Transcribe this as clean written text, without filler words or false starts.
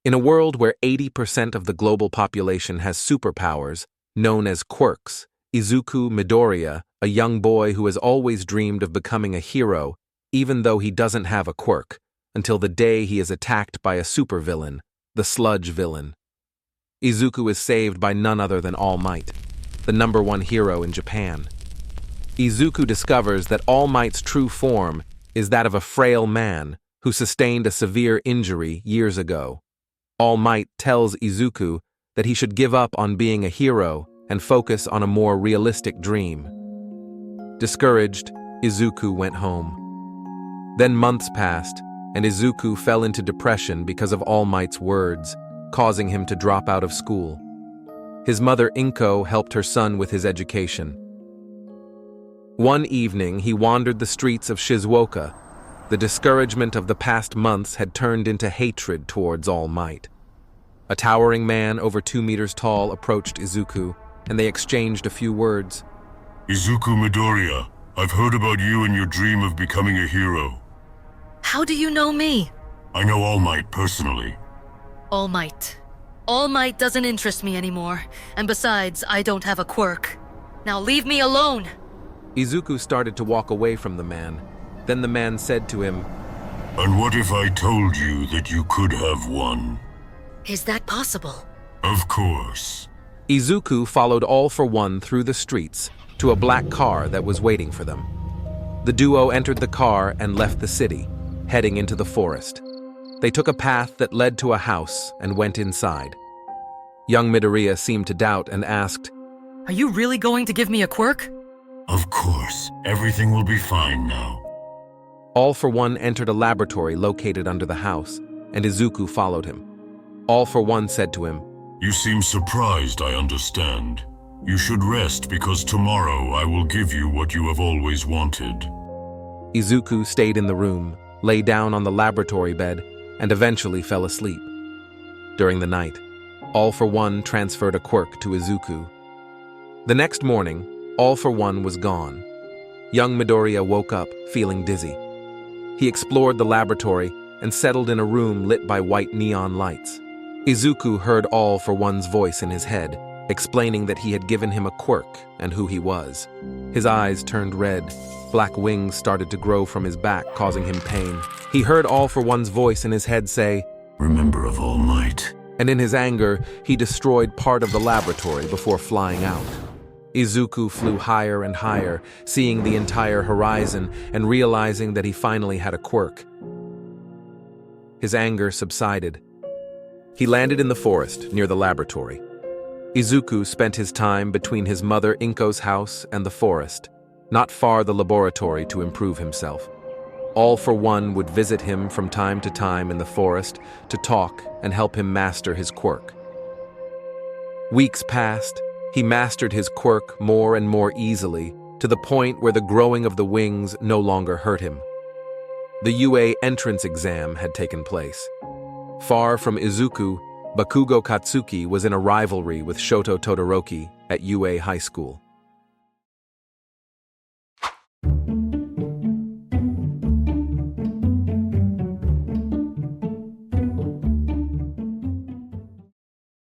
In a world where 80% of the global population has superpowers, known as quirks, Izuku Midoriya, a young boy who has always dreamed of becoming a hero, even though he doesn't have a quirk, until the day he is attacked by a supervillain, the Sludge Villain. Izuku is saved by none other than All Might, the #1 hero in Japan. Izuku discovers that All Might's true form is that of a frail man who sustained a severe injury years ago. All Might tells Izuku that he should give up on being a hero and focus on a more realistic dream. Discouraged, Izuku went home. Then months passed, and Izuku fell into depression because of All Might's words, causing him to drop out of school. His mother Inko helped her son with his education. One evening, he wandered the streets of Shizuoka. The discouragement of the past months had turned into hatred towards All Might. A towering man over 2 meters tall approached Izuku, and they exchanged a few words. Izuku Midoriya, I've heard about you and your dream of becoming a hero. How do you know me? I know All Might personally. All Might. All Might doesn't interest me anymore, and besides, I don't have a quirk. Now leave me alone! Izuku started to walk away from the man. Then the man said to him, And what if I told you that you could have one? Is that possible? Of course. Izuku followed All for One through the streets to a black car that was waiting for them. The duo entered the car and left the city, heading into the forest. They took a path that led to a house and went inside. Young Midoriya seemed to doubt and asked, Are you really going to give me a quirk? Of course. Everything will be fine now. All for One entered a laboratory located under the house, and Izuku followed him. All for One said to him, You seem surprised, I understand. You should rest because tomorrow I will give you what you have always wanted. Izuku stayed in the room, lay down on the laboratory bed, and eventually fell asleep. During the night, All for One transferred a quirk to Izuku. The next morning, All for One was gone. Young Midoriya woke up, feeling dizzy. He explored the laboratory and settled in a room lit by white neon lights. Izuku heard All for One's voice in his head, explaining that he had given him a quirk and who he was. His eyes turned red. Black wings started to grow from his back, causing him pain. He heard All for One's voice in his head say, Remember of All Might. And in his anger, he destroyed part of the laboratory before flying out. Izuku flew higher and higher, seeing the entire horizon and realizing that he finally had a quirk. His anger subsided. He landed in the forest near the laboratory. Izuku spent his time between his mother Inko's house and the forest, not far the laboratory to improve himself. All for One would visit him from time to time in the forest to talk and help him master his quirk. Weeks passed. He mastered his quirk more and more easily, to the point where the growing of the wings no longer hurt him. The UA entrance exam had taken place. Far from Izuku, Bakugo Katsuki was in a rivalry with Shoto Todoroki at UA High School.